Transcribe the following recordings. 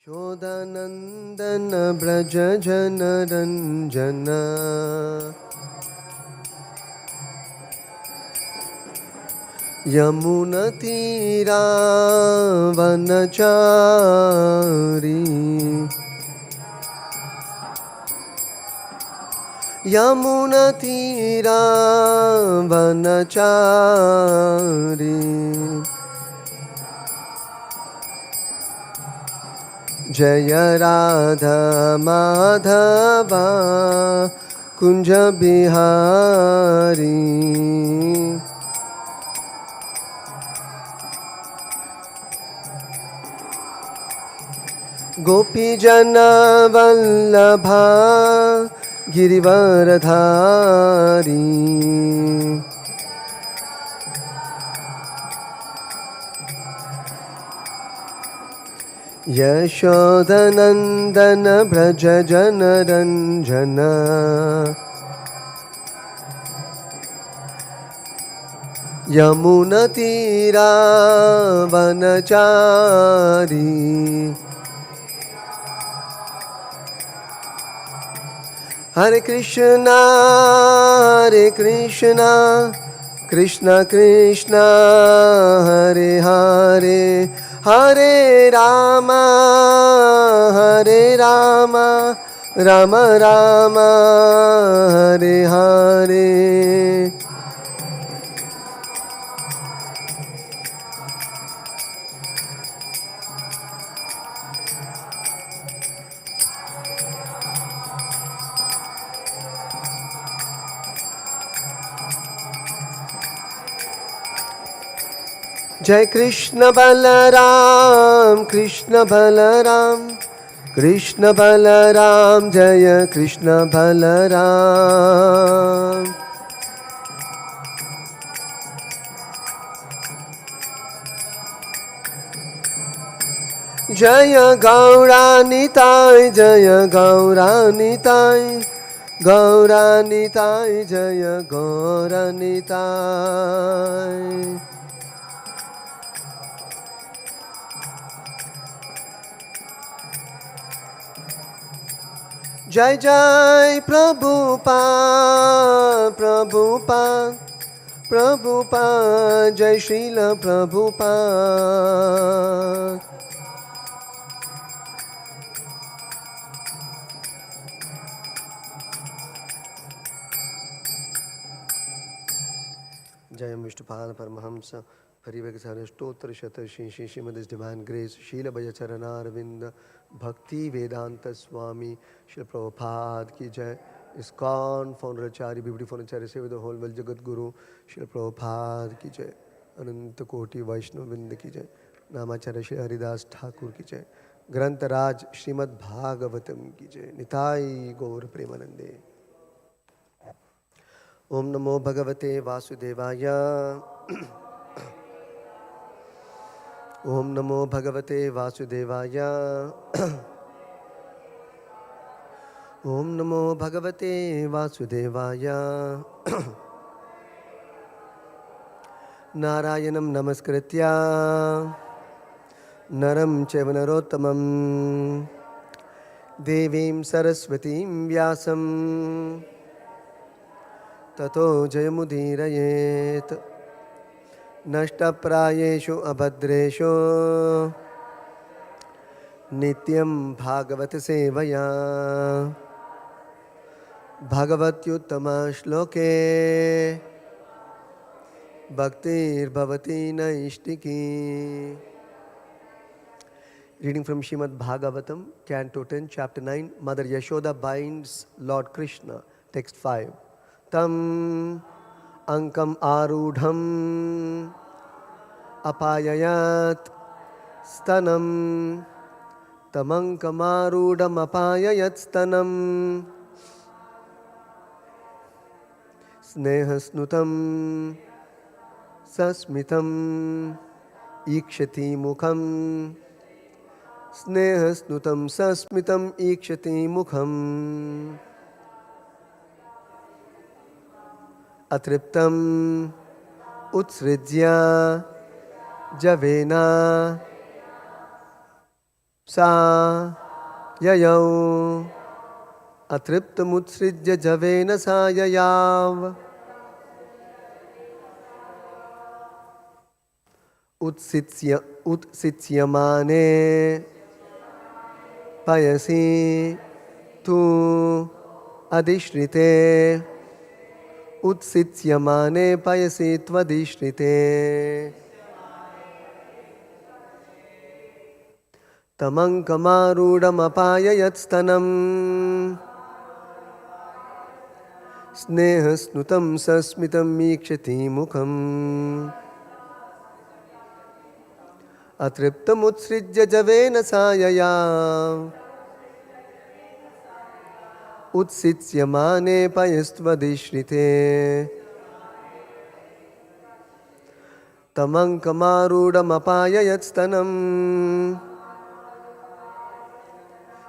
यशोदानन्दन व्रज जनरञ्जन यमुनतीरावनचारी यमुनतीरावनचारी जय राधा माधवा कुंज बिहारी गोपी जन वल्लभा गिरिवरधारी यशोदनन्दन व्रज जनरञ्जन यमुनतीरावनचारी हरे कृष्णा कृष्ण कृष्ण हरे हरे हरे राम राम राम हरे हरे जय कृष्ण बलराम कृष्ण बलराम जय कृष्ण बलराम जय गौरानिताय गौरानिताय जय गौरानिताय जय जय प्रभुपाद जय श्रील प्रभुपाद जय विष्णुपाद परमहंस परिवेक स्तोत्र शत श्री श्रीमद डिवाइन ग्रेस शील भय चरणारविंद भक्ति वेदांत स्वामी श्री प्रभुपाद की जय ISKCON founder आचार्य ब्यूटीफुल आचार्य से with whole well Jagat Guru Shri Prabhupada की जय अनंत कोटि वैष्णव वृंद की जय नामाचार्य श्री हरिदास ठाकुर की जय ग्रंथराज श्रीमद् भागवतम की जय निताई गौर प्रेमानंदे। ओम नमो भगवते वासुदेवाय ओम नमो भगवते वासुदेवाय ओम नमो भगवते वासुदेवाय नारायणं नमस्कृत्य नरं चैव नरोत्तमं देवीं सरस्वतीं व्यासं ततो जयमुदीरयेत् नष्टप्रायेषु अभद्रेषु नित्यं भागवत सेवया भगवत्युत्तमश्लोके भक्तिर्भवति नैष्टिकी। Reading from Srimad Bhagavatam, Canto 10, Chapter 9, Mother Yashoda binds Lord Krishna. Text 5. Tam ankam arudham apayayat stanam tamankam arudham apayayat stanam snehasnutam sasmitam ikshati mukham snehasnutam sasmitam ikshati mukham atriptam utsrijya javena Sa yayau atriptamutsrijya javena sa yayav utsityamane payasi tu adishrite utsityamane payasi tvadishrite tamankamarudampayayatstanam snehasnutam sasmitam mikshati mukham atriptamutsrijya javena sayaya utsityamane payastvadishrite tamankamarudampayayatstanam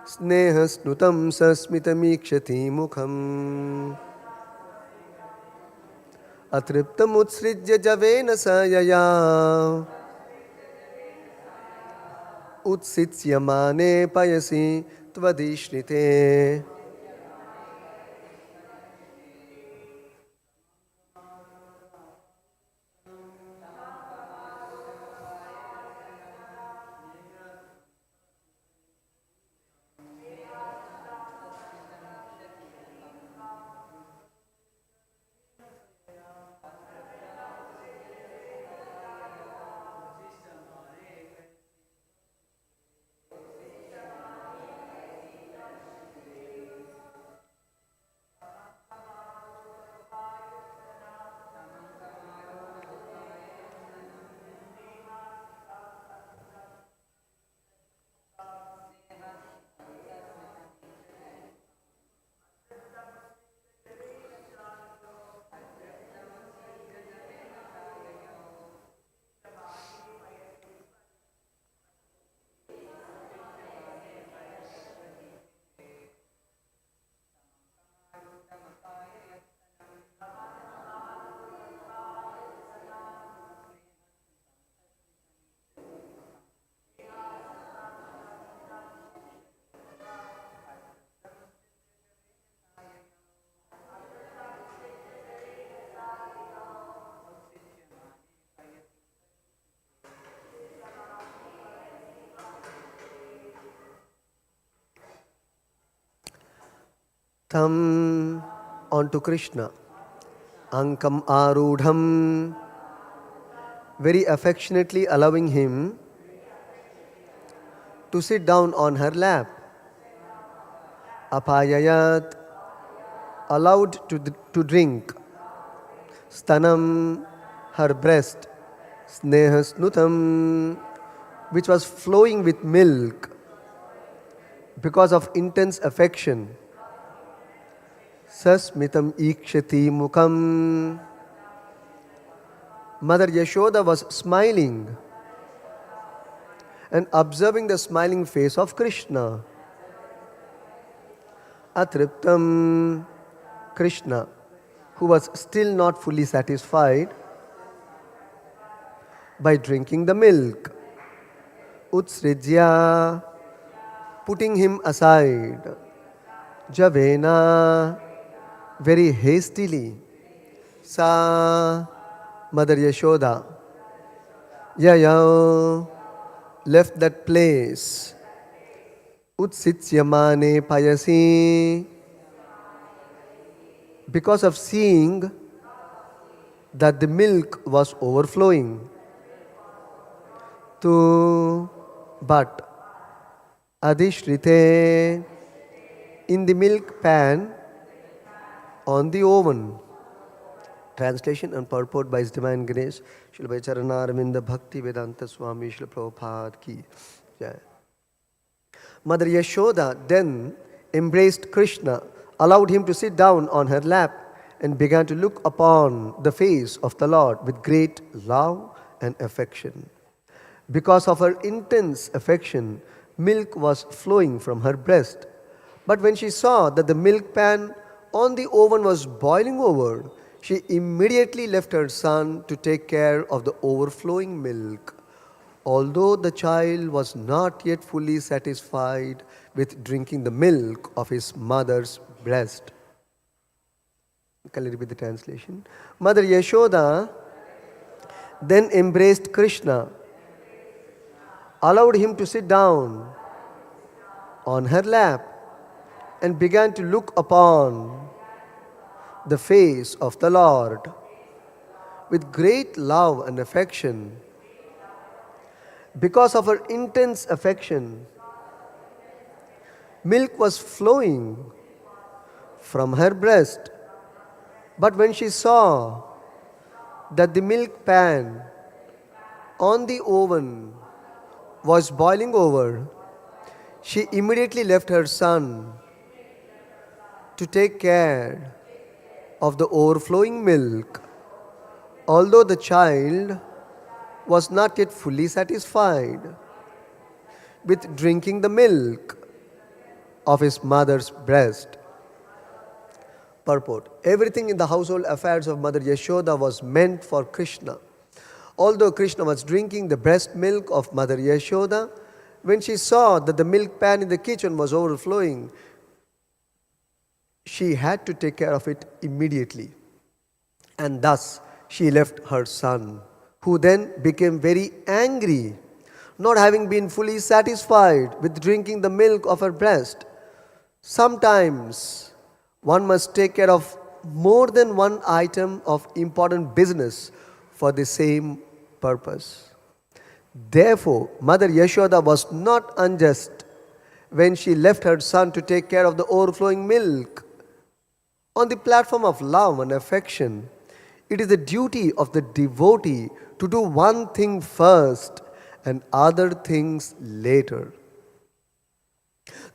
snehasnutam sasmitamikshati mukham atriptamutsrijya javena sayaya utsityamane payasi tvadishrite. Tam onto Krishna, Ankam Arudham, very affectionately allowing him to sit down on her lap. Apayayat, allowed to drink. Stanam, her breast. Snehasnutam, which was flowing with milk because of intense affection. Sasmitam ikshati mukham. Mother Yashoda was smiling and observing the smiling face of Krishna. Atriptam, Krishna, who was still not fully satisfied by drinking the milk. Utsrijya, putting him aside. Javena, very hastily. Sa, Mother Yashoda, Yaya, left that place. Utsityamane payasi, because of seeing that the milk was overflowing. Tu, but adishrite, in the milk pan on the oven. Translation and purport by His Divine Grace, Srila Bhacharana Arvinda Bhakti Vedanta Swami Srila Prabhupada Ki Jai. Mother Yashoda then embraced Krishna, allowed him to sit down on her lap, and began to look upon the face of the Lord with great love and affection. Because of her intense affection, milk was flowing from her breast. But when she saw that the milk pan on the oven was boiling over, she immediately left her son to take care of the overflowing milk. Although the child was not yet fully satisfied with drinking the milk of his mother's breast. Can I repeat the translation? Mother Yashoda then embraced Krishna, allowed him to sit down on her lap, and began to look upon the face of the Lord with great love and affection. Because of her intense affection, milk was flowing from her breast. But when she saw that the milk pan on the oven was boiling over, she immediately left her son to take care of the overflowing milk. Although the child was not yet fully satisfied with drinking the milk of his mother's breast. Purport. Everything in the household affairs of Mother Yashoda was meant for Krishna. Although Krishna was drinking the breast milk of Mother Yashoda, when she saw that the milk pan in the kitchen was overflowing, she had to take care of it immediately. And thus she left her son, who then became very angry, not having been fully satisfied with drinking the milk of her breast. Sometimes one must take care of more than one item of important business for the same purpose. Therefore, Mother Yashoda was not unjust when she left her son to take care of the overflowing milk. On the platform of love and affection, it is the duty of the devotee to do one thing first and other things later.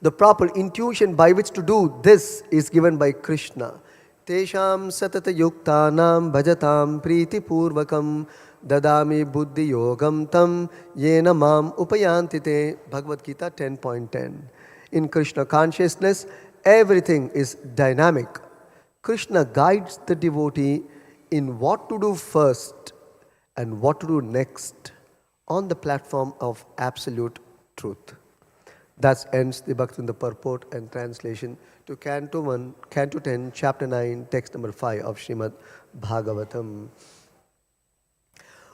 The proper intuition by which to do this is given by Krishna. Tesham satata yuktanam bhajatam priti purvakam dadami buddhi yogam tam yena mam upayantite. Bhagavad Gita 10.10. In Krishna consciousness, everything is dynamic. Krishna guides the devotee in what to do first and what to do next on the platform of absolute truth. Thus ends the Bhaktivinoda purport and translation to Canto 1, Canto 10, Chapter 9, Text number 5 of Srimad Bhagavatam.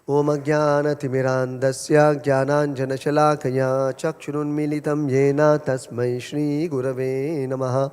Om Ajnana Timirandasya Jnananjana Shalakaya Chakshurunmilitam Yena Tasmai Shri Gurave Namaha.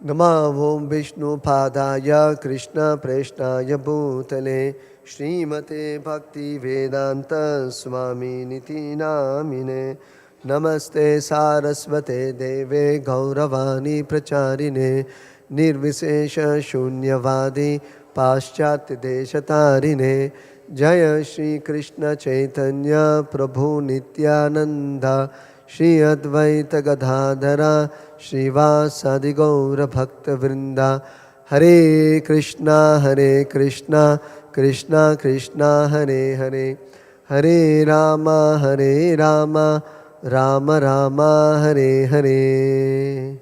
Namo Om Vishnu Padaya Krishna Preshnaya Bhutale Srimate Bhakti Vedanta Swami Niti Namine. Namaste Sarasvate Deve Gauravani Pracharine Nirvisesha Shunyavadi Paschatya Deshatarine Jaya Shri Krishna Chaitanya Prabhu Nityananda Shri Advaita Gadadhara Srivasadi Gaura Bhakta Vrinda Hare Krishna Krishna Krishna Hare Hare Hare Rama Rama Rama Hare Hare.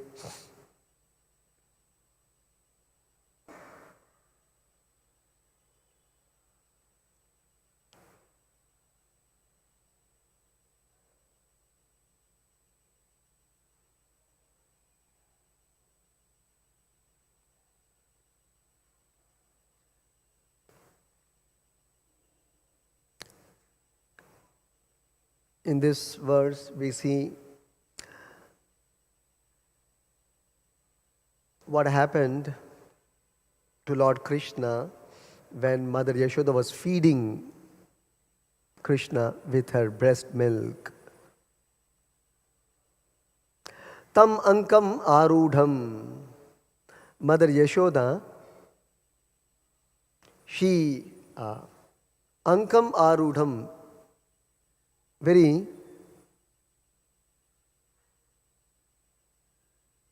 In this verse, we see what happened to Lord Krishna when Mother Yashoda was feeding Krishna with her breast milk. Tam ankam arudham. Mother Yashoda, she ankam arudham, very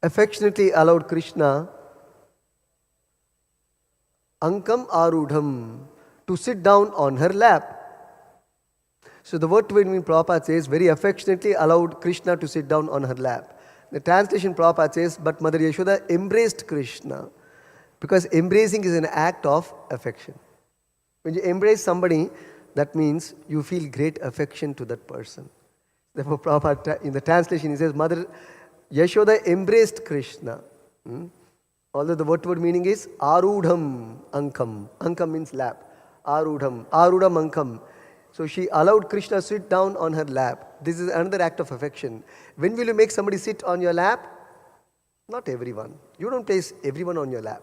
affectionately allowed Krishna, ankam arudham, to sit down on her lap. So the word between Prabhupada says, very affectionately allowed Krishna to sit down on her lap. The translation Prabhupada says, but Mother Yashoda embraced Krishna, because embracing is an act of affection. When you embrace somebody, that means you feel great affection to that person. Therefore, Prabhupada, in the translation, he says, Mother Yashoda embraced Krishna. Although the word meaning is Arudham Ankam. Ankam means lap. Arudham. Arudham Ankam. So she allowed Krishna to sit down on her lap. This is another act of affection. When will you make somebody sit on your lap? Not everyone. You don't place everyone on your lap.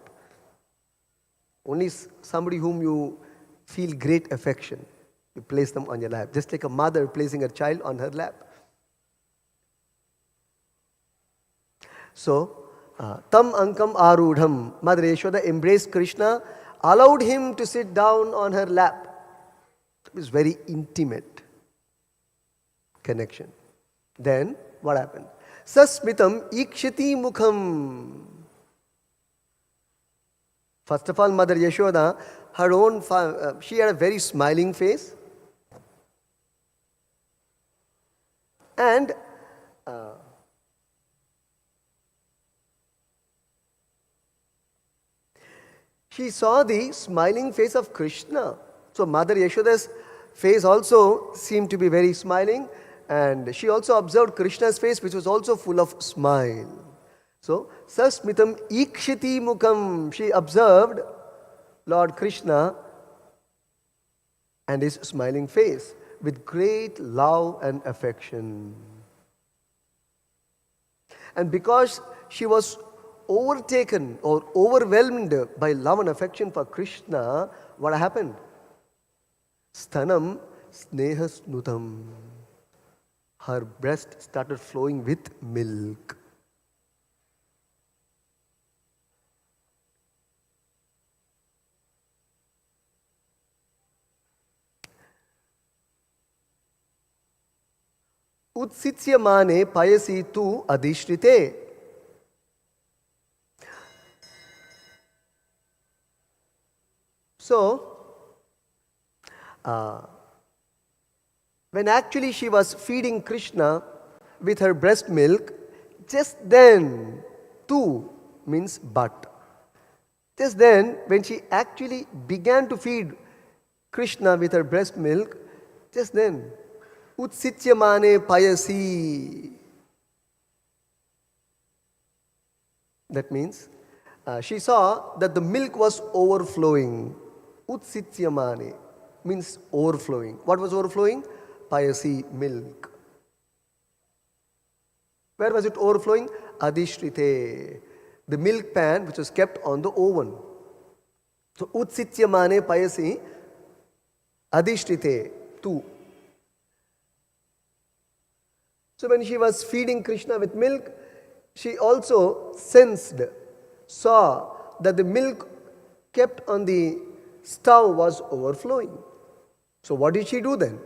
Only somebody whom you feel great affection. You place them on your lap. Just like a mother placing her child on her lap. So, Tam Ankam Arudham. Mother Yashoda embraced Krishna, allowed him to sit down on her lap. It was very intimate connection. Then, what happened? Sasmitam ikshati mukham. First of all, Mother Yashoda, her own, she had a very smiling face. And she saw the smiling face of Krishna. So Mother Yashoda's face also seemed to be very smiling. And she also observed Krishna's face, which was also full of smile. So, Sasmitam ikshiti mukham. She observed Lord Krishna and his smiling face with great love and affection. And because she was overtaken or overwhelmed by love and affection for Krishna, what happened? Sthanam snehasnutam. Her breast started flowing with milk. Utsityamane payasi tu adhishrite. So, when actually she was feeding Krishna with her breast milk, just then, tu means but. Just then, when she actually began to feed Krishna with her breast milk, just then, utsityamane payasi. That means, she saw that the milk was overflowing. Utsityamane means overflowing. What was overflowing? Payasi, milk. Where was it overflowing? Adhishrite, the milk pan which was kept on the oven. So, utsityamane payasi, adhishrite, tu. So, when she was feeding Krishna with milk, she also sensed, saw that the milk kept on the stove was overflowing. So, what did she do then?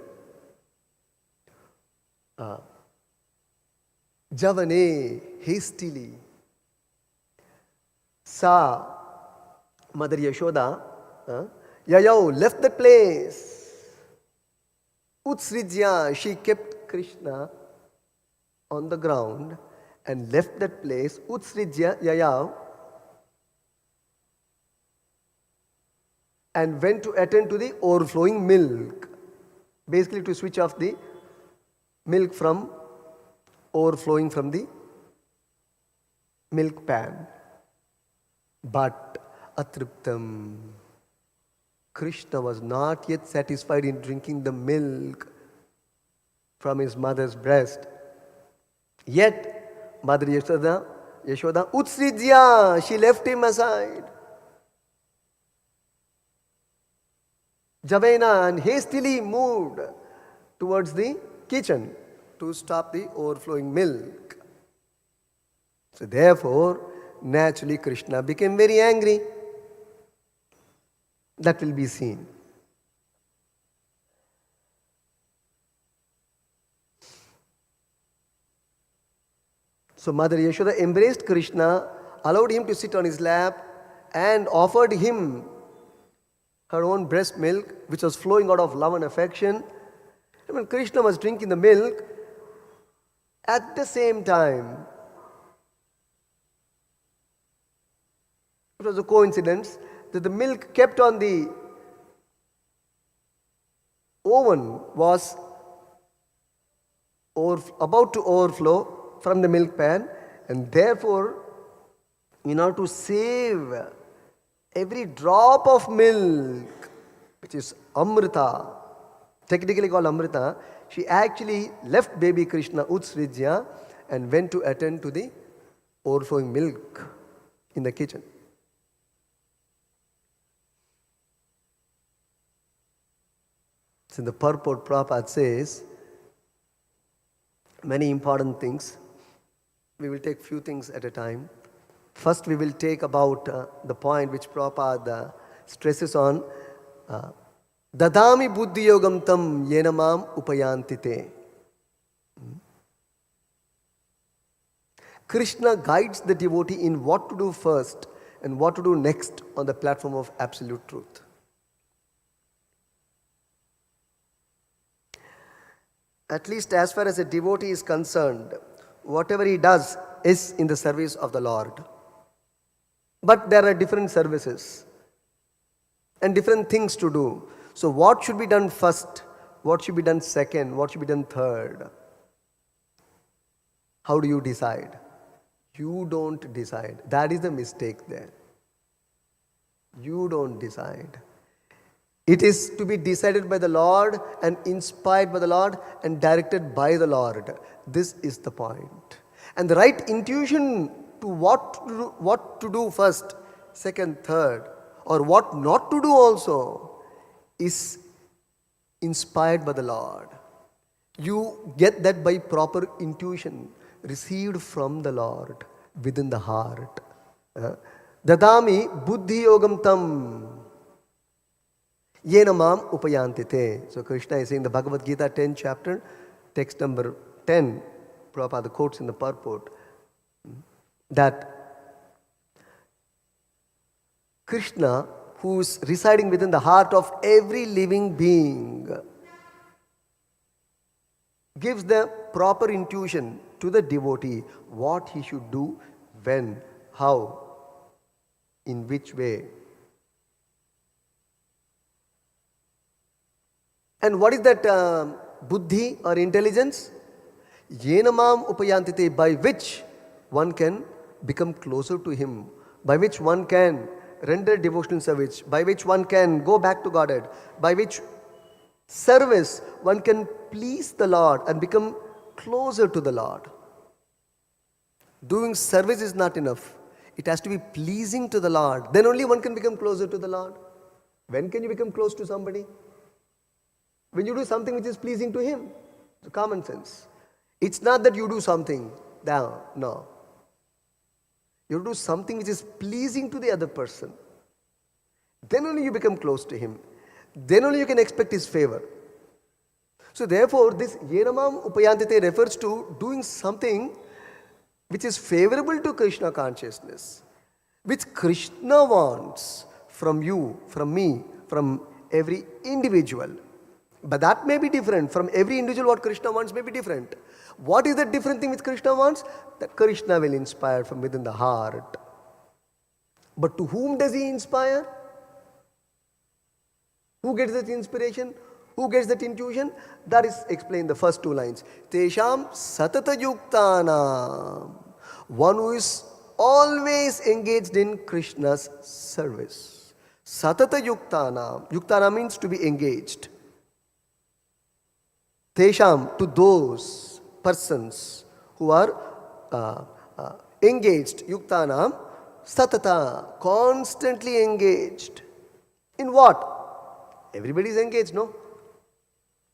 Javane, hastily. Sa, Mother Yashoda, Yayau left the place. Utsrijya, she kept Krishna on the ground and left that place. Utsrijya, Yayau, and went to attend to the overflowing milk. Basically to switch off the milk from overflowing from the milk pan. But atriptam, Krishna was not yet satisfied in drinking the milk from his mother's breast. Yet, Mother Yashoda, Utsrijya, she left him aside. Javena, and hastily moved towards the kitchen to stop the overflowing milk. So therefore, naturally Krishna became very angry. That will be seen. So Mother Yashoda embraced Krishna, allowed him to sit on his lap, and offered him her own breast milk, which was flowing out of love and affection. And when Krishna was drinking the milk, at the same time, it was a coincidence that the milk kept on the oven was about to overflow from the milk pan, and therefore, in order to save every drop of milk, which is Amrita, technically called Amrita, she actually left baby Krishna Utsrijya and went to attend to the overflowing milk in the kitchen. So in the purport, Prabhupada says many important things. We will take few things at a time. First, we will take about the point which Prabhupada stresses on. Dadami buddhi yogam tam yenamam upayantite. Krishna guides the devotee in what to do first and what to do next on the platform of absolute truth. At least as far as a devotee is concerned, whatever he does is in the service of the Lord. But there are different services and different things to do. So what should be done first? What should be done second? What should be done third? How do you decide? You don't decide. That is the mistake there. You don't decide. It is to be decided by the Lord and inspired by the Lord and directed by the Lord. This is the point. And the right intuition to what to do first, second, third, or what not to do also is inspired by the Lord. You get that by proper intuition received from the Lord within the heart. Dadami buddhi yogam tam yenamam upayantite. So Krishna is saying the Bhagavad Gita 10th chapter, text number 10, Prabhupada quotes in the purport, that Krishna, who is residing within the heart of every living being, gives the proper intuition to the devotee what he should do, when, how, in which way. And what is that buddhi or intelligence? Yenamam upayantite, by which one can become closer to him, by which one can render devotional service, by which one can go back to Godhead, by which service one can please the Lord and become closer to the Lord. Doing service is not enough. It has to be pleasing to the Lord. Then only one can become closer to the Lord. When can you become close to somebody? When you do something which is pleasing to him. It's common sense. It's not that you do something. No. You do something which is pleasing to the other person. Then only you become close to him. Then only you can expect his favor. So therefore, this yenamam upayantite refers to doing something which is favorable to Krishna consciousness, which Krishna wants from you, from me, from every individual. But that may be different. From every individual, what Krishna wants may be different. What is the different thing which Krishna wants? That Krishna will inspire from within the heart. But to whom does he inspire? Who gets that inspiration? Who gets that intuition? That is explained in the first two lines. Tesham satata yuktana. One who is always engaged in Krishna's service. Satata yuktana. Yuktana means to be engaged. Tesham, to those persons who are engaged. Yuktana, satata, constantly engaged. In what? Everybody is engaged, no?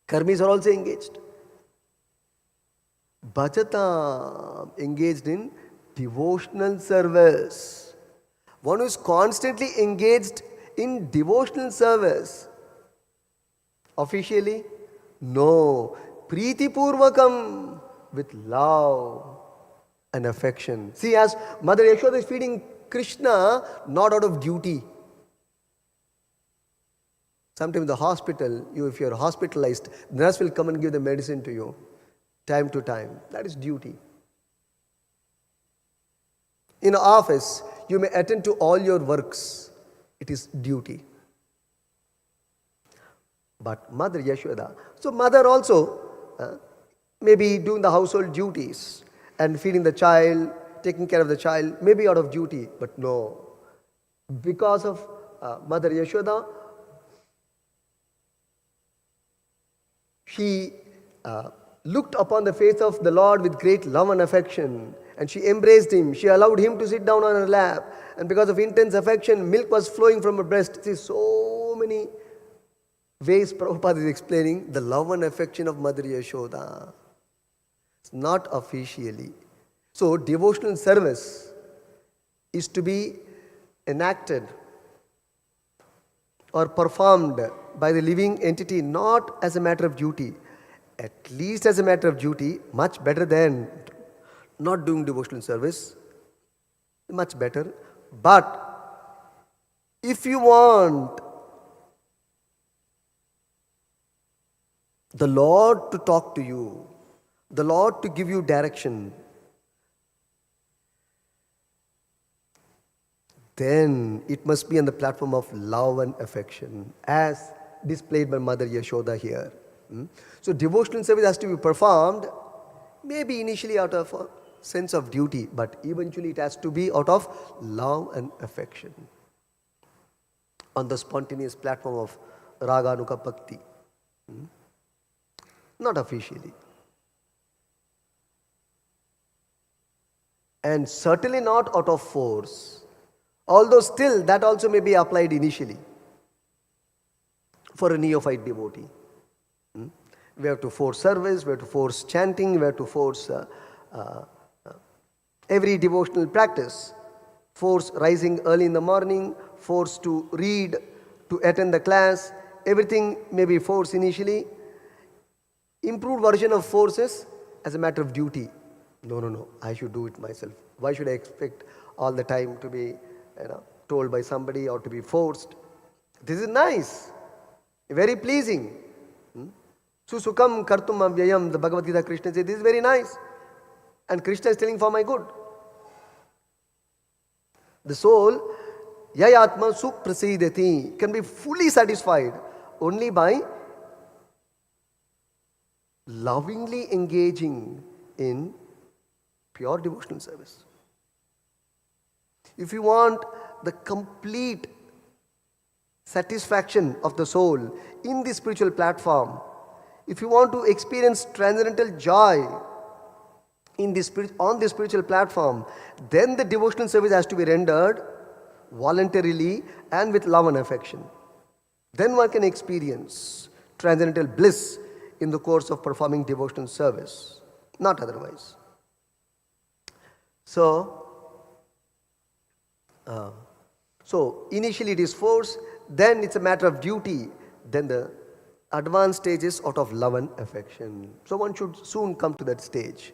Karmis are also engaged. Bhajata, engaged in devotional service. One who is constantly engaged in devotional service. Officially? No. Preeti Purvakam, with love and affection. See, as Mother Yashoda is feeding Krishna, not out of duty. Sometimes in the hospital, if you are hospitalized, the nurse will come and give the medicine to you, time to time. That is duty. In an office, you may attend to all your works. It is duty. But Mother Yashoda, so mother also maybe doing the household duties and feeding the child, taking care of the child, maybe out of duty, but no. Because of Mother Yashoda, she looked upon the face of the Lord with great love and affection, and she embraced him. She allowed him to sit down on her lap, and because of intense affection, milk was flowing from her breast. See, so many ways Prabhupada is explaining the love and affection of Mother Yashoda. It's not officially. So, devotional service is to be enacted or performed by the living entity not as a matter of duty, at least as a matter of duty, much better than not doing devotional service, much better. But if you want the Lord to talk to you, the Lord to give you direction, then it must be on the platform of love and affection, as displayed by Mother Yashoda here. So devotional service has to be performed, maybe initially out of a sense of duty, but eventually it has to be out of love and affection, on the spontaneous platform of Raganuga Bhakti. Not officially. And certainly not out of force. Although still that also may be applied initially for a neophyte devotee. We have to force service, we have to force chanting, we have to force every devotional practice. Force rising early in the morning, force to read, to attend the class, everything may be force initially. Improved version of forces as a matter of duty. No, I should do it myself. Why should I expect all the time to be told by somebody or to be forced? This is nice, very pleasing. Susukam kartum avyayam, the Bhagavad Gita Krishna says, this is very nice. And Krishna is telling for my good. The soul, yayatma suprasidati, can be fully satisfied only by lovingly engaging in pure devotional service. If you want the complete satisfaction of the soul in the spiritual platform, if you want to experience transcendental joy in on the spiritual platform, then the devotional service has to be rendered voluntarily and with love and affection. Then one can experience transcendental bliss in the course of performing devotional service, not otherwise. So initially it is force, then it's a matter of duty, then the advanced stage is out of love and affection. So one should soon come to that stage.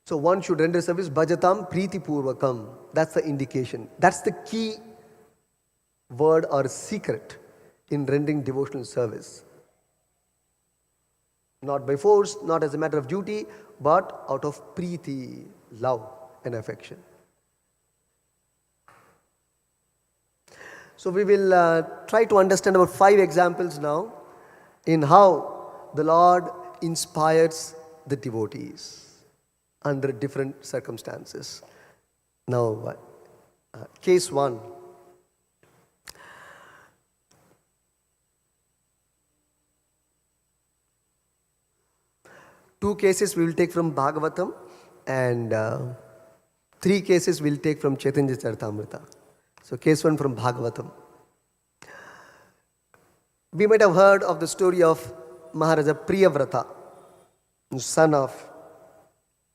So one should render service bhajatam priti purvakam. That's the indication. That's the key word or secret in rendering devotional service. Not by force, not as a matter of duty, but out of priti, love and affection. So we will try to understand about 5 examples now in how the Lord inspires the devotees under different circumstances. Now, case 1. Two cases we will take from Bhagavatam, and 3 cases we will take from Chaitanya Charitamrita. So case 1 from Bhagavatam. We might have heard of the story of Maharaja Priyavrata, son of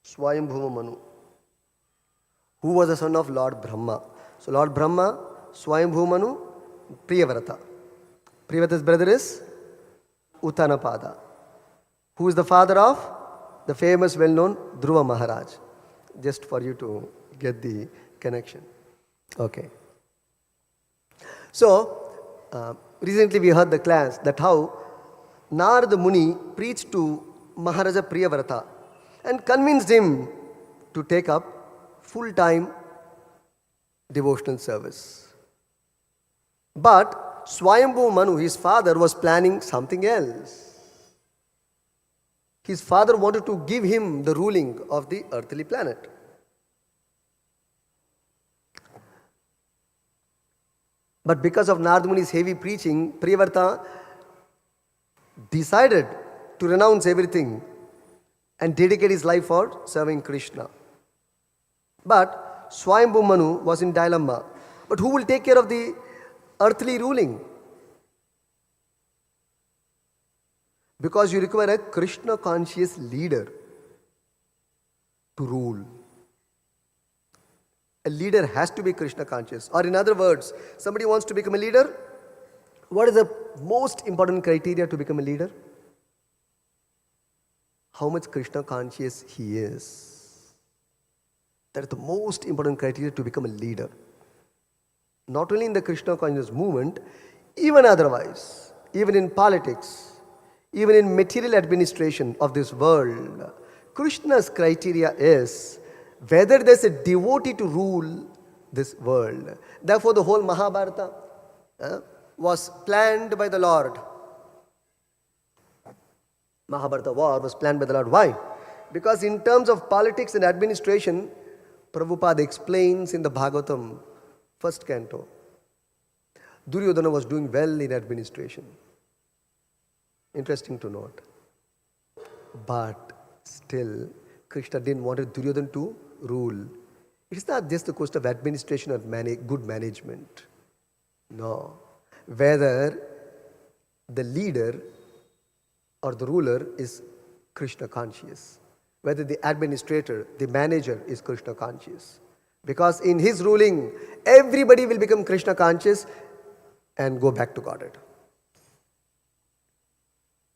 Swayambhuva Manu, who was the son of Lord Brahma. So Lord Brahma, Swayambhuva Manu, Priyavrata. Priyavrata's brother is Uttanapada, who is the father of the famous well-known Dhruva Maharaj. Just for you to get the connection. Okay. So, recently we heard the class that how Narada Muni preached to Maharaja Priyavrata, and convinced him to take up full-time devotional service. But Swayambhu Manu, his father, was planning something else. His father wanted to give him the ruling of the earthly planet. But because of Narada Muni's heavy preaching, Priyavrata decided to renounce everything and dedicate his life for serving Krishna. But Swayambhu Manu was in dilemma. But who will take care of the earthly ruling? Because you require a Krishna conscious leader to rule. A leader has to be Krishna conscious. Or in other words, somebody wants to become a leader. What is the most important criteria to become a leader? How much Krishna conscious he is. That is the most important criteria to become a leader. Not only in the Krishna conscious movement, even otherwise, even in politics, even in material administration of this world, Krishna's criteria is whether there's a devotee to rule this world. Therefore, the whole Mahabharata was planned by the Lord. Mahabharata war was planned by the Lord. Why? Because in terms of politics and administration, Prabhupada explains in the Bhagavatam, first canto, Duryodhana was doing well in administration. Interesting to note. But still, Krishna didn't want Duryodhana to rule. It's not just the question of administration or good management. No. Whether the leader or the ruler is Krishna conscious. Whether the administrator, the manager is Krishna conscious. Because in his ruling, everybody will become Krishna conscious and go back to Godhead.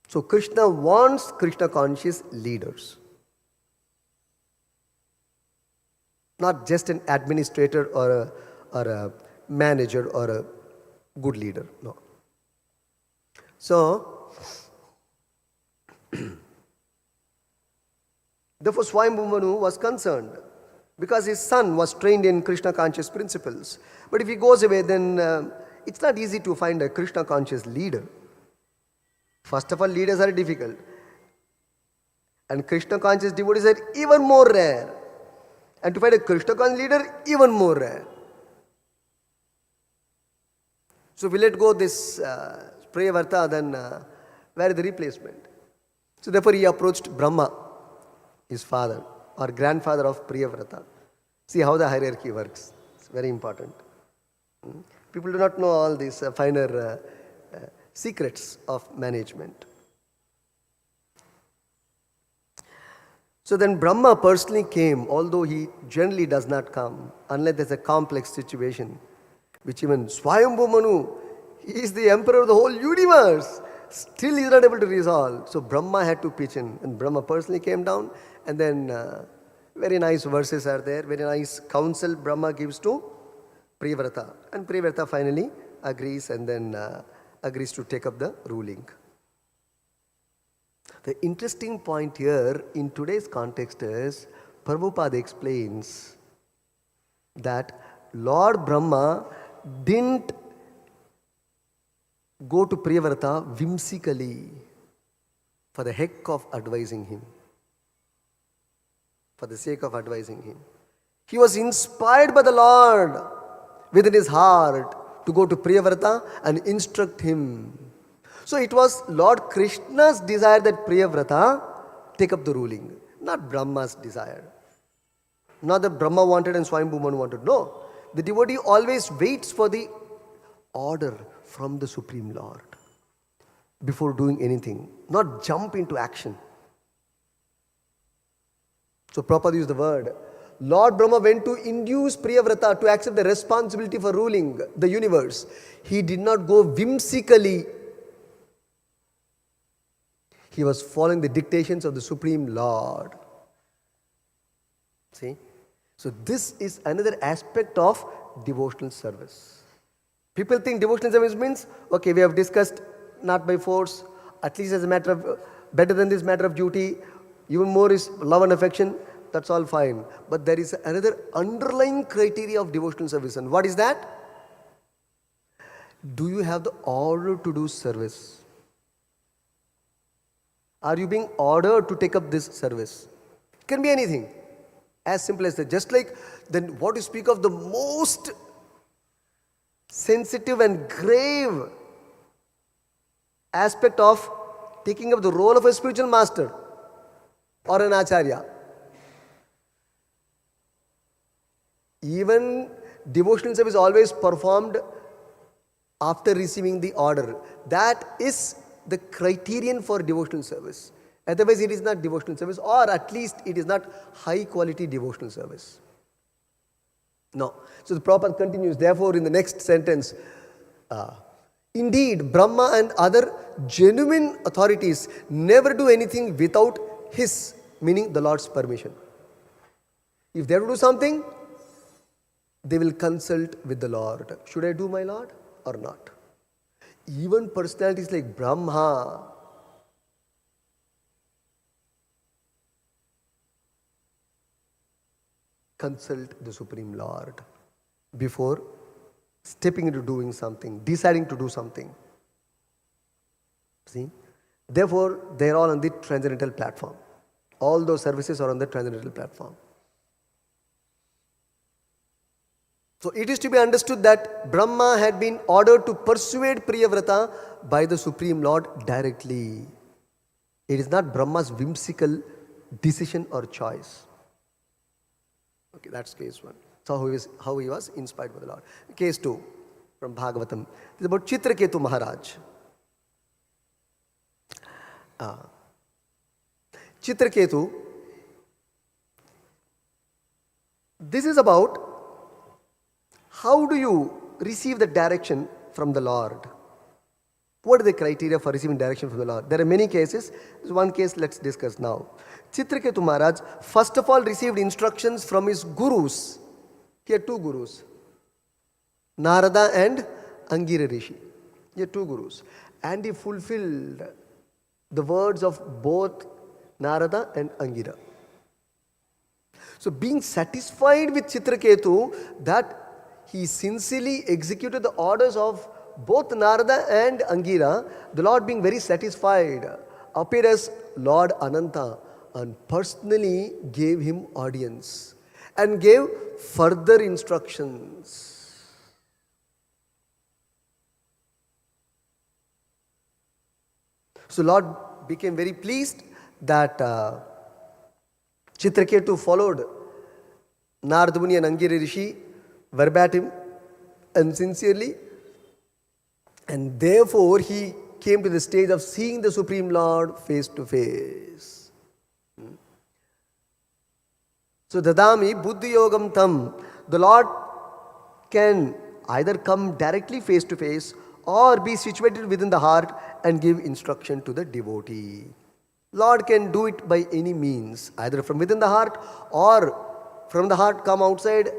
So Krishna wants Krishna conscious leaders. Not just an administrator or a manager or a good leader. No. So, therefore Swayambhu Manu was concerned because his son was trained in Krishna conscious principles. But if he goes away, then it's not easy to find a Krishna conscious leader. First of all, leaders are difficult. And Krishna conscious devotees are even more rare. And to find a Krishna conscious leader, even more rare. So we let go this Priyavrata, then where is the replacement? So therefore he approached Brahma, his father or grandfather of Priyavrata. See how the hierarchy works. It's very important. People do not know all these finer secrets of management. So then Brahma personally came, although he generally does not come, unless there's a complex situation, which even Swayambhu Manu, he is the emperor of the whole universe, still he is not able to resolve. So Brahma had to pitch in, and Brahma personally came down, and then very nice verses are there, very nice counsel Brahma gives to Priyavrata. And Priyavrata finally agrees and then agrees to take up the ruling. The interesting point here in today's context is Prabhupada explains that Lord Brahma didn't go to Priyavrata whimsically for the heck of advising him, for the sake of advising him. He was inspired by the Lord within his heart to go to Priyavrata and instruct him. So it was Lord Krishna's desire that Priyavrata take up the ruling, not Brahma's desire. Not that Brahma wanted and Swayambhu Manu wanted. No. The devotee always waits for the order from the Supreme Lord before doing anything, not jump into action. So Prabhupada used the word. Lord Brahma went to induce Priyavrata to accept the responsibility for ruling the universe. He did not go whimsically. He was following the dictations of the Supreme Lord. See? So this is another aspect of devotional service. People think devotional service means, okay, we have discussed not by force, at least as a matter of, better than this matter of duty, even more is love and affection, that's all fine. But there is another underlying criteria of devotional service. And what is that? Do you have the order to do service? Are you being ordered to take up this service? It can be anything. As simple as that. Just like then what you speak of the most sensitive and grave aspect of taking up the role of a spiritual master or an acharya. Even devotional service is always performed after receiving the order. That is the criterion for devotional service. Otherwise it is not devotional service, or at least it is not high quality devotional service. No. So the Prabhupada continues, therefore in the next sentence, indeed Brahma and other genuine authorities never do anything without his, meaning the Lord's permission. If they have to do something, they will consult with the Lord. Should I do, my Lord, or not? Even personalities like Brahma, consult the Supreme Lord before stepping into doing something, deciding to do something. See? Therefore, they are all on the transcendental platform. All those services are on the transcendental platform. So it is to be understood that Brahma had been ordered to persuade Priyavrata by the Supreme Lord directly. It is not Brahma's whimsical decision or choice. Okay, that's case 1. So how he was inspired by the Lord. Case 2 from Bhagavatam. This is about Chitraketu Maharaj. Chitraketu. This is about how do you receive the direction from the Lord? What are the criteria for receiving direction from the Lord? There are many cases. There's one case let's discuss now. Chitraketu Maharaj first of all received instructions from his gurus. He had 2 gurus, Narada and Angira Rishi. He had 2 gurus. And he fulfilled the words of both Narada and Angira. So being satisfied with Chitraketu that he sincerely executed the orders of both Narada and Angira, the Lord being very satisfied, appeared as Lord Ananta and personally gave him audience and gave further instructions. So Lord became very pleased that Chitraketu followed Narada Muni and Angira Rishi verbatim and sincerely, and therefore he came to the stage of seeing the Supreme Lord face to face. So Dadami Buddhi Yogam Tam, the Lord can either come directly face to face or be situated within the heart and give instruction to the devotee. Lord can do it by any means, either from within the heart or from the heart come outside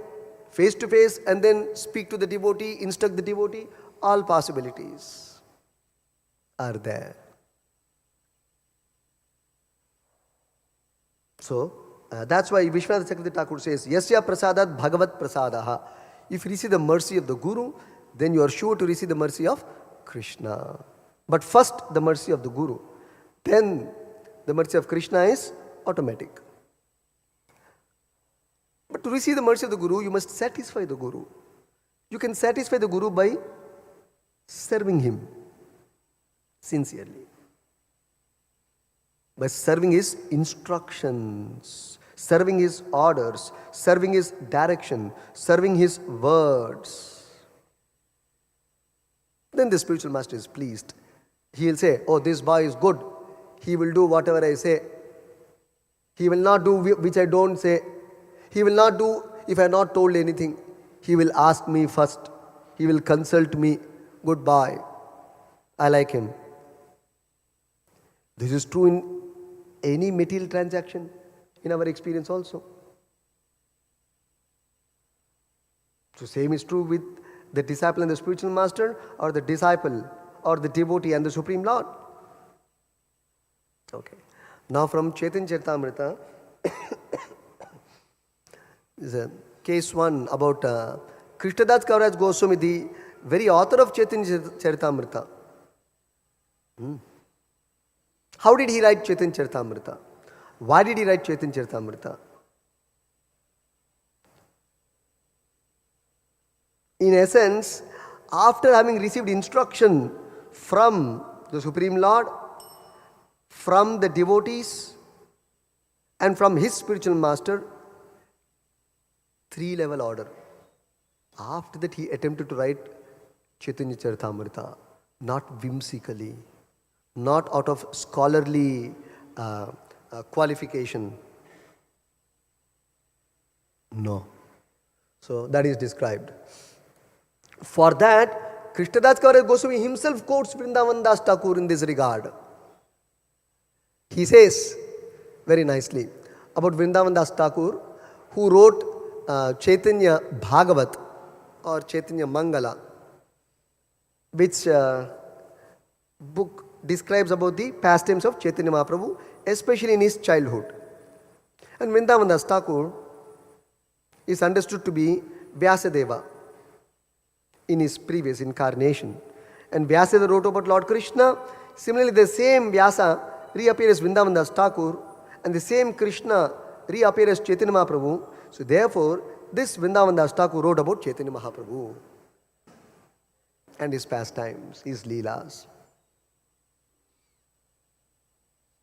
face to face and then speak to the devotee, instruct the devotee. All possibilities are there. So, that's why Vishwanath Chakravarti Thakur says, Yasya prasadat bhagavat prasadaha. If you receive the mercy of the Guru, then you are sure to receive the mercy of Krishna. But first the mercy of the Guru. Then the mercy of Krishna is automatic. But to receive the mercy of the Guru, you must satisfy the Guru. You can satisfy the Guru by serving him sincerely. By serving his instructions, serving his orders, serving his direction, serving his words. Then the spiritual master is pleased. He will say, oh, this boy is good. He will do whatever I say. He will not do which I don't say. He will not do if I have not told anything. He will ask me first. He will consult me. Goodbye. I like him. This is true in any material transaction, in our experience also. So same is true with the disciple and the spiritual master, or the disciple or the devotee and the Supreme Lord. Okay. Now from Chaitanya Charitamrita, is a case one about Krishnadas Kaviraj Goswami, the very author of Chaitanya Charitamrita. How did he write Chaitanya Charitamrita? Why did he write Chaitanya Charitamrita? In essence, after having received instruction from the Supreme Lord, from the devotees, and from his spiritual master, three-level order. After that, he attempted to write Chaitanya Charitamrita, not whimsically, not out of scholarly qualification. No. So that is described. For that, Krishnadas Kaviraj Goswami himself quotes Vrindavan Das Thakur in this regard. He says very nicely about Vrindavan Das Thakur, who wrote Chaitanya Bhagavat or Chaitanya Mangala, which book describes about the pastimes of Chaitanya Mahaprabhu, especially in his childhood. And Vrindavan Das Thakur is understood to be Vyasadeva in his previous incarnation. And Vyasadeva wrote about Lord Krishna. Similarly, the same Vyasa reappears Vrindavan Das Thakur, and the same Krishna reappears Chaitanya Mahaprabhu. So therefore, this Vrindavan Das Thakur wrote about Chaitanya Mahaprabhu and his pastimes, his leelas.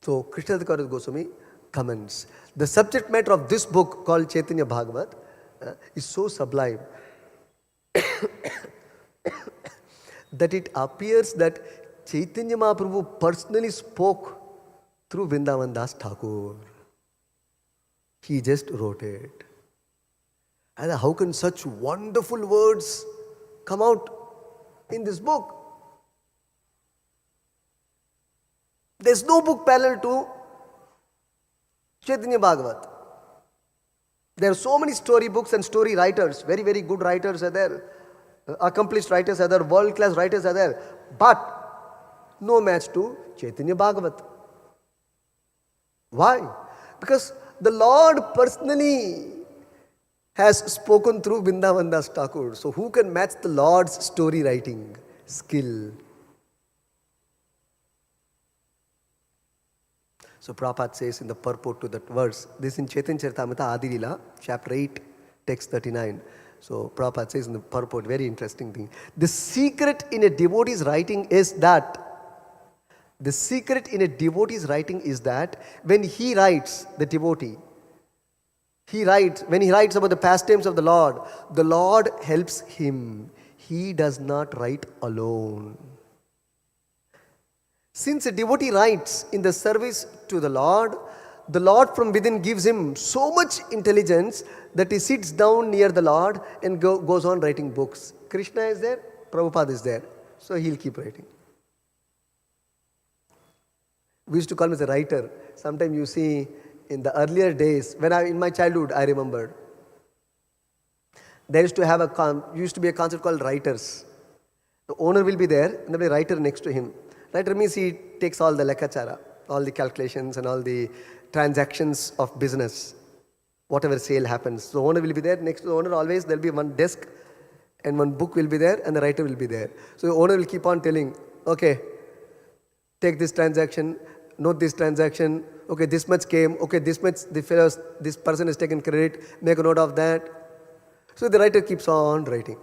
So Krishnadas Kaviraj Goswami comments. The subject matter of this book called Chaitanya Bhagavat is so sublime that it appears that Chaitanya Mahaprabhu personally spoke through Vrindavan Das Thakur. He just wrote it. And how can such wonderful words come out in this book? There's no book parallel to Chaitanya Bhagavat. There are so many story books and story writers. Very, very good writers are there. Accomplished writers are there. World-class writers are there. But no match to Chaitanya Bhagavat. Why? Because the Lord personally has spoken through Vrindavan Das Thakur. So who can match the Lord's story writing skill? So Prabhupada says in the purport to that verse, this in Chaitanya Charitamrita Adi Lila, chapter 8, text 39. So Prabhupada says in the purport, very interesting thing. The secret in a devotee's writing is that when he writes, the devotee, when he writes about the pastimes of the Lord helps him. He does not write alone. Since a devotee writes in the service to the Lord from within gives him so much intelligence that he sits down near the Lord and goes on writing books. Krishna is there, Prabhupada is there, so he'll keep writing. We used to call him as a writer. Sometimes you see in the earlier days, in my childhood, I remember, there used to be a concept called writers. The owner will be there and there will be a writer next to him. Writer means he takes all the lekachara, all the calculations and all the transactions of business. Whatever sale happens. The owner will be there. Next to the owner always there will be one desk and one book will be there and the writer will be there. So the owner will keep on telling, okay, take this transaction, note this transaction, okay, this much came, okay, this much, this person has taken credit, make a note of that. So the writer keeps on writing.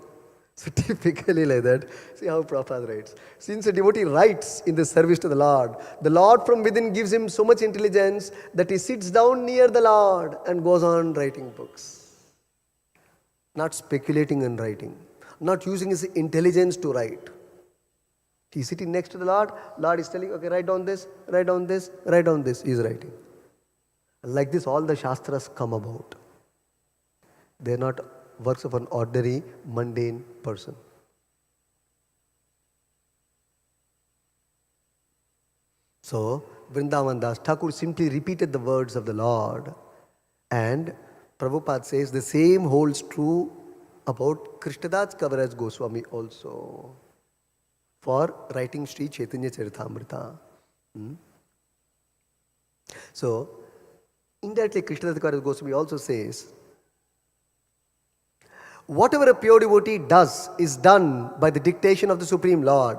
So typically like that, see how Prabhupada writes. Since a devotee writes in the service to the Lord from within gives him so much intelligence that he sits down near the Lord and goes on writing books. Not speculating and writing. Not using his intelligence to write. He's sitting next to the Lord is telling, okay, write down this, write down this, write down this. He's writing. Like this, all the Shastras come about. They're not works of an ordinary, mundane person. So, Vrindavan Das Thakur simply repeated the words of the Lord, and Prabhupada says the same holds true about Krishnadas Kaviraj Goswami also for writing Sri Chaitanya Charitamrita. So, indirectly, Krishnadasa Goswami also says, whatever a pure devotee does is done by the dictation of the Supreme Lord.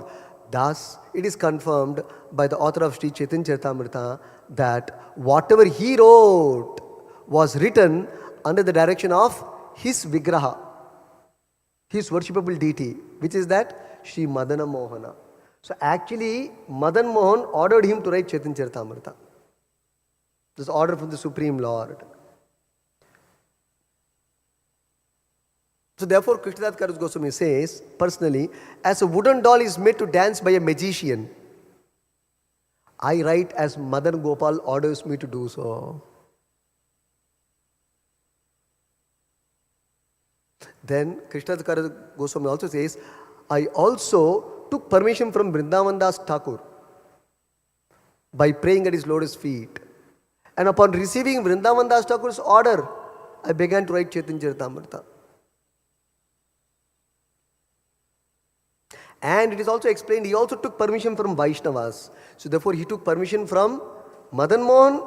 Thus, it is confirmed by the author of Sri Chaitanya Charitamrita that whatever he wrote was written under the direction of his Vigraha, his worshipable deity, which is that Sri Madana Mohana. So actually, Madan Mohan ordered him to write Chaitanya Charitamrita. This order from the Supreme Lord. So therefore, Krishnadasa Goswami says, personally, as a wooden doll is made to dance by a magician, I write as Madan Gopal orders me to do so. Then Krishnadasa Goswami also says, I also took permission from Vrindavan Das Thakur by praying at his lotus feet. And upon receiving Vrindavan Das Thakur's order, I began to write Chaitanya Charitamrita. And it is also explained, he also took permission from Vaishnavas. So therefore he took permission from Madan Mohan,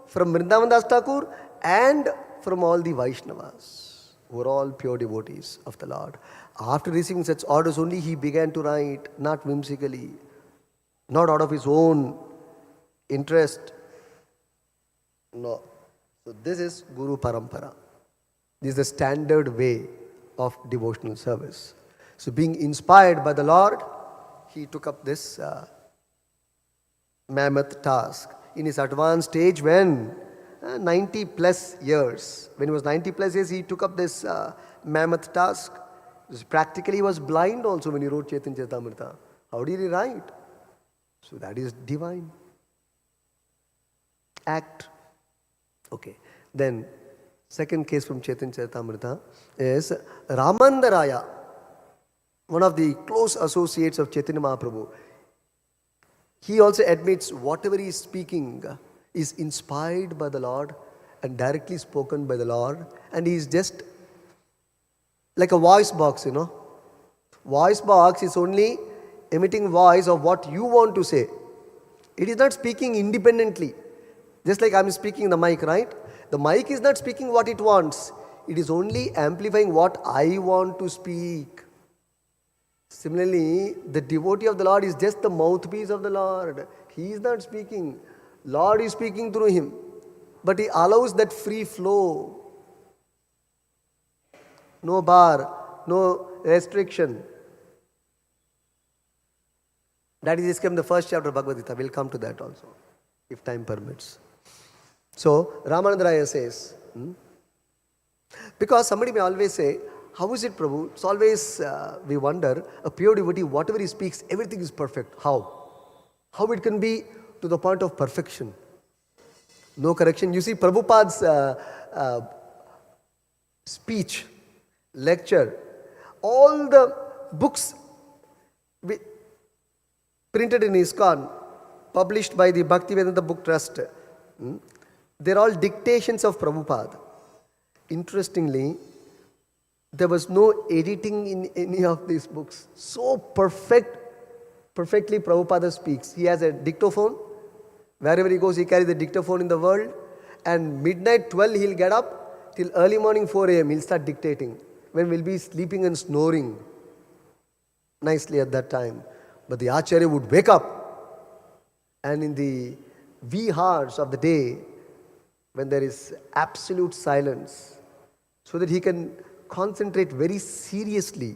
from Vrindavan Das Thakur, and from all the Vaishnavas, who were all pure devotees of the Lord. After receiving such orders only, he began to write, not whimsically, not out of his own interest. No. So this is Guru Parampara. This is the standard way of devotional service. So being inspired by the Lord, he took up this mammoth task. In his advanced stage, when 90 plus years, when he was 90 plus years, he took up this mammoth task. Practically he was blind also when he wrote Chaitanya Charitamrita. How did he write? So that is divine act. Okay. Then second case from Chaitanya Charitamrita is Ramandaraya, one of the close associates of Chaitanya Mahaprabhu. He also admits whatever he is speaking is inspired by the Lord and directly spoken by the Lord, and he is just like a voice box, Voice box is only emitting voice of what you want to say. It is not speaking independently. Just like I am speaking in the mic, right? The mic is not speaking what it wants. It is only amplifying what I want to speak. Similarly, the devotee of the Lord is just the mouthpiece of the Lord. He is not speaking. Lord is speaking through him. But he allows that free flow. No bar, no restriction. That is from the first chapter of Bhagavad Gita. We'll come to that also, if time permits. So, Ramanandaraya says, because somebody may always say, how is it, Prabhu? It's always, we wonder, a pure devotee, whatever he speaks, everything is perfect. How? How it can be to the point of perfection? No correction. You see, Prabhupada's speech, lecture, all the books printed in ISKCON, published by the Bhaktivedanta Book Trust, they're all dictations of Prabhupada. Interestingly, there was no editing in any of these books. So perfectly Prabhupada speaks. He has a dictaphone. Wherever he goes, he carries the dictaphone in the world. And midnight 12, he'll get up. Till early morning 4 a.m., he'll start dictating. When we'll be sleeping and snoring nicely at that time. But the Acharya would wake up. And in the wee hours of the day, when there is absolute silence, so that he can concentrate very seriously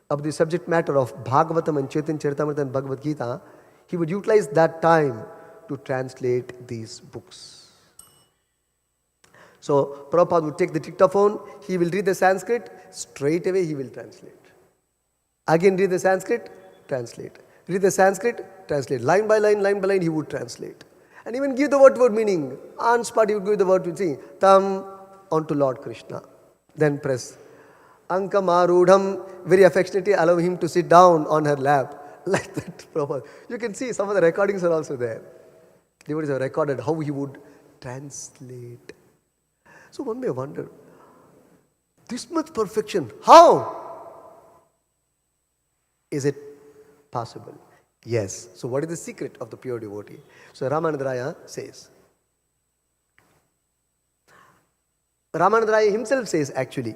of the subject matter of Bhagavatam and Chaitanya Charitamrita and Bhagavad Gita, he would utilize that time to translate these books. So Prabhupada would take the dictaphone, he will read the Sanskrit, straight away he will translate. Again read the Sanskrit, translate. Read the Sanskrit, translate. Line by line, he would translate. And even give the word meaning. On spot he would give the word to see. Tam onto Lord Krishna. Then press. Ankam Arudham, very affectionately allow him to sit down on her lap. Like that, Prabhupada. You can see some of the recordings are also there. Devotees have recorded how he would translate. So one may wonder, this much perfection, how is it possible? Yes. So what is the secret of the pure devotee? So Ramanandaraya says, Ramananda Raya himself says actually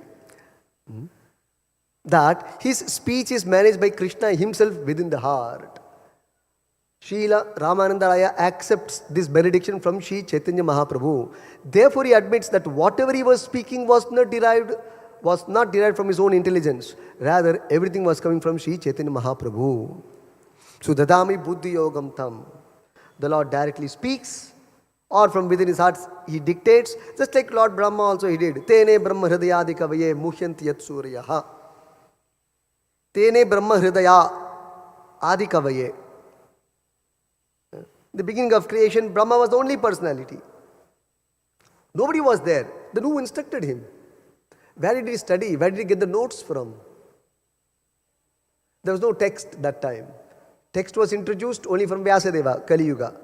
that his speech is managed by Krishna himself within the heart. Srila Ramananda Raya accepts this benediction from Sri Chaitanya Mahaprabhu. Therefore, he admits that whatever he was speaking was not derived from his own intelligence. Rather, everything was coming from Sri Chaitanya Mahaprabhu. Sudadami buddhi yogam tam. The Lord directly speaks, or from within his heart he dictates, just like Lord Brahma also he did. Tene brahma hridayadi kavaye muhyanti yat suryaha. Tene brahma hridaya adi kavaye. The beginning of creation, Brahma was the only personality. Nobody was there. Then who instructed him? Where did he study? Where did he get the notes from? There was no text that time. Text was introduced only from Vyasadeva, Kali Yuga.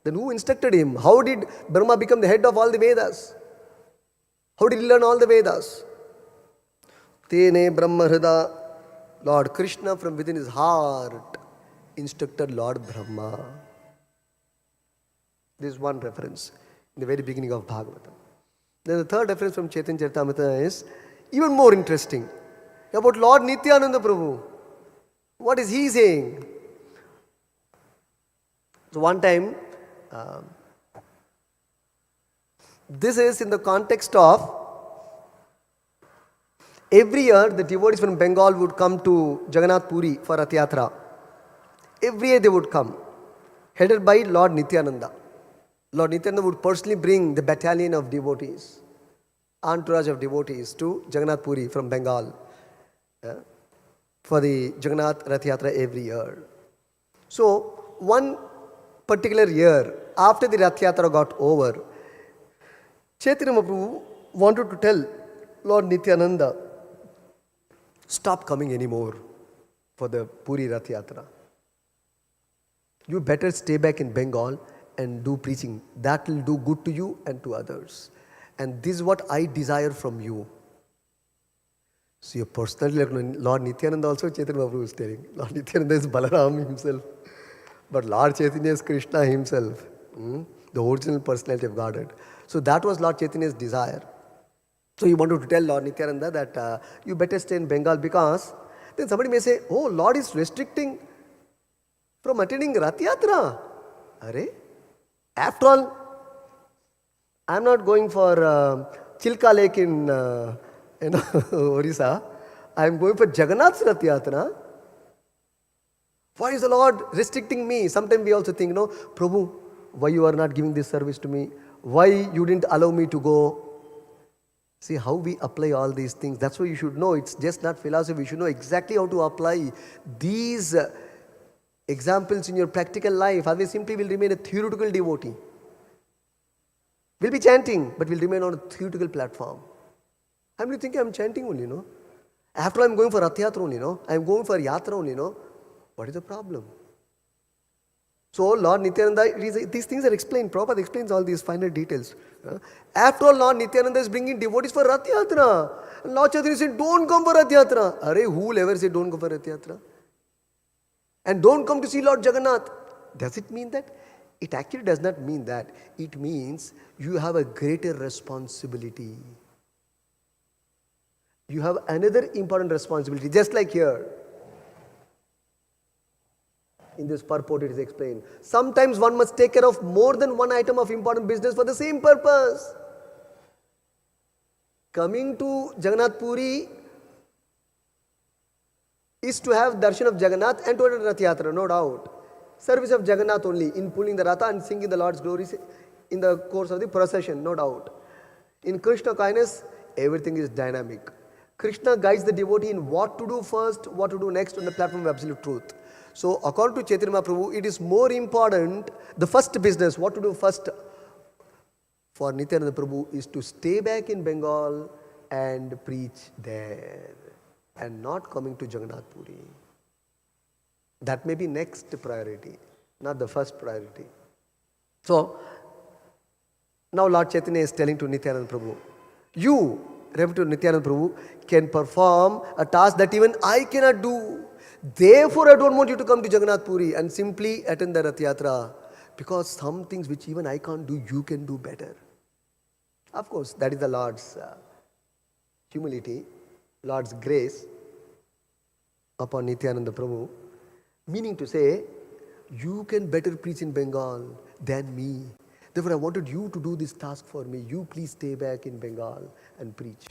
Then who instructed him? How did Brahma become the head of all the Vedas? How did he learn all the Vedas? Tene Brahma Hrida, Lord Krishna from within his heart instructed Lord Brahma. This is one reference in the very beginning of Bhagavatam. Then the third reference from Chaitanya Charitamrita is even more interesting. About Lord Nityananda Prabhu. What is he saying? So one time, this is in the context of every year the devotees from Bengal would come to Jagannath Puri for Rath Yatra. Every year they would come, headed by Lord Nityananda. Lord Nityananda would personally bring the battalion of devotees, entourage of devotees to Jagannath Puri from Bengal for the Jagannath Rath Yatra every year. So, one particular year, after the Rath Yatra got over, Chaitanya Mahaprabhu wanted to tell Lord Nityananda, stop coming anymore for the Puri Rath Yatra. You better stay back in Bengal and do preaching. That will do good to you and to others. And this is what I desire from you. So your personality, like Lord Nityananda also Chaitanya Mahaprabhu is telling. Lord Nityananda is Balaram himself. But Lord Chaitanya is Krishna himself. The original personality of Godhead. So that was Lord Chaitanya's desire. So he wanted to tell Lord Nityananda that you better stay in Bengal, because then somebody may say, oh, Lord is restricting from attending Rath Yatra. Arey? After all, I am not going for Chilka Lake in Orissa. I am going for Jagannath's Rath Yatra. Why is the Lord restricting me? Sometimes we also think, Prabhu, why you are not giving this service to me? Why you didn't allow me to go? See how we apply all these things. That's why you should know. It's just not philosophy. You should know exactly how to apply these examples in your practical life. Otherwise, simply will remain a theoretical devotee. We'll be chanting, but we'll remain on a theoretical platform. I'm really thinking I'm chanting only, After all, I'm going for Rath Yatra only, I'm going for Yatra only, What is the problem? So, Lord Nityananda, these things are explained. Prabhupada explains all these finer details. After all, Lord Nityananda is bringing devotees for Rath Yatra. Lord Chaitanya said, don't come for Rath Yatra. Arey, who will ever say don't come for Rath Yatra? And don't come to see Lord Jagannath. Does it mean that? It actually does not mean that. It means you have a greater responsibility. You have another important responsibility. Just like here. In this purport it is explained. Sometimes one must take care of more than one item of important business for the same purpose. Coming to Jagannath Puri is to have darshan of Jagannath and to attend Rath Yatra, no doubt. Service of Jagannath only, in pulling the Ratha and singing the Lord's glories in the course of the procession, no doubt. In Krishna kindness, everything is dynamic. Krishna guides the devotee in what to do first, what to do next on the platform of absolute truth. So, according to Chaitanya Mahaprabhu, it is more important, the first business, what to do first for Nityananda Prabhu is to stay back in Bengal and preach there and not coming to Jagannath Puri. That may be next priority, not the first priority. So, now Lord Chaitanya is telling to Nityananda Prabhu, you, referring to Nityananda Prabhu, can perform a task that even I cannot do. Therefore, I don't want you to come to Jagannath Puri and simply attend the Rath Yatra, because some things which even I can't do, you can do better. Of course, that is the Lord's humility, Lord's grace upon Nityananda Prabhu. Meaning to say, you can better preach in Bengal than me. Therefore, I wanted you to do this task for me. You please stay back in Bengal and preach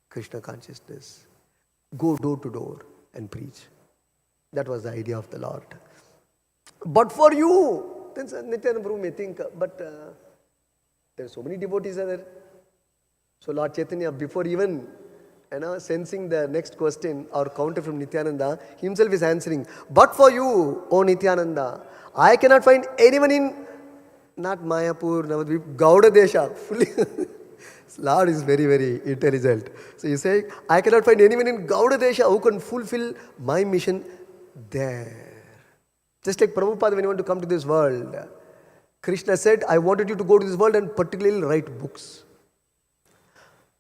Krishna consciousness. Go door to door and preach. That was the idea of the Lord. But for you, then Nityananda Prabhu may think, but there are so many devotees are there. So Lord Chaitanya, before even sensing the next question or counter from Nityananda, himself is answering, but for you, O Nityananda, I cannot find anyone in, not Mayapur, Navadvip, Gauda Desha, fully. Lord is very, very intelligent. So you say, I cannot find anyone in Gauda Desha who can fulfill my mission there. Just like Prabhupada, when he wanted to come to this world, Krishna said, I wanted you to go to this world and particularly write books.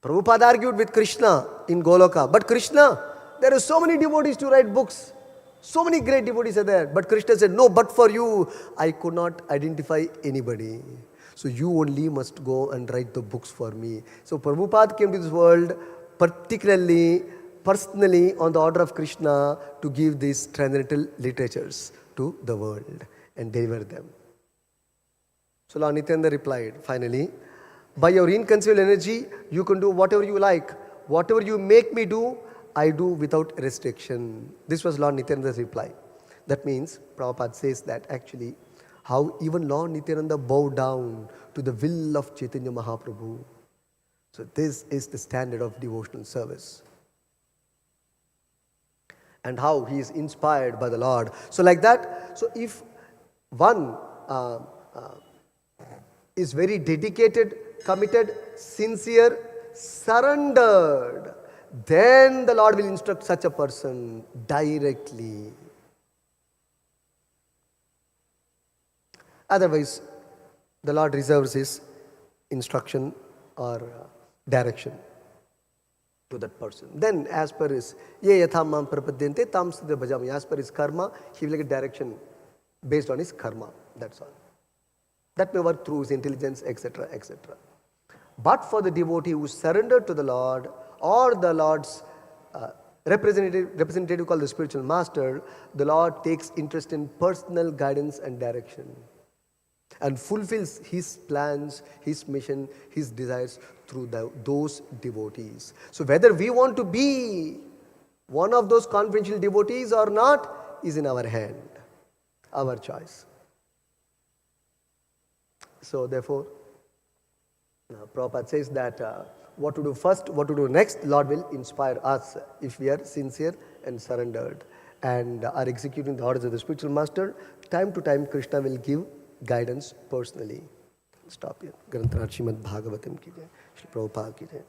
Prabhupada argued with Krishna in Goloka. But Krishna, there are so many devotees to write books. So many great devotees are there. But Krishna said, no, but for you, I could not identify anybody. So you only must go and write the books for me. So Prabhupada came to this world particularly, personally on the order of Krishna to give these transcendental literatures to the world and deliver them. So Lord Nityananda replied, finally, by your inconceivable energy, you can do whatever you like. Whatever you make me do, I do without restriction. This was Lord Nityananda's reply. That means, Prabhupada says that actually, how even Lord Nityananda bowed down to the will of Chaitanya Mahaprabhu. So this is the standard of devotional service. And how he is inspired by the Lord. So like that, so if one is very dedicated, committed, sincere, surrendered, then the Lord will instruct such a person directly. Otherwise, the Lord reserves his instruction or direction to that person. Then as per his, ye yatham mam prapadyante tam siddha bhajami, as per his karma, he will get direction based on his karma. That's all. That may work through his intelligence, etc., etc. But for the devotee who surrendered to the Lord or the Lord's representative called the spiritual master, the Lord takes interest in personal guidance and direction and fulfills his plans, his mission, his desires through those devotees. So whether we want to be one of those confidential devotees or not is in our hand, our choice. So therefore, Prabhupada says that what to do first, what to do next, Lord will inspire us if we are sincere and surrendered and are executing the orders of the spiritual master. Time to time, Krishna will give guidance personally. Stop here. Granthanath Srimad Bhagavatam ki jai. Shri Prabhupada ki jai.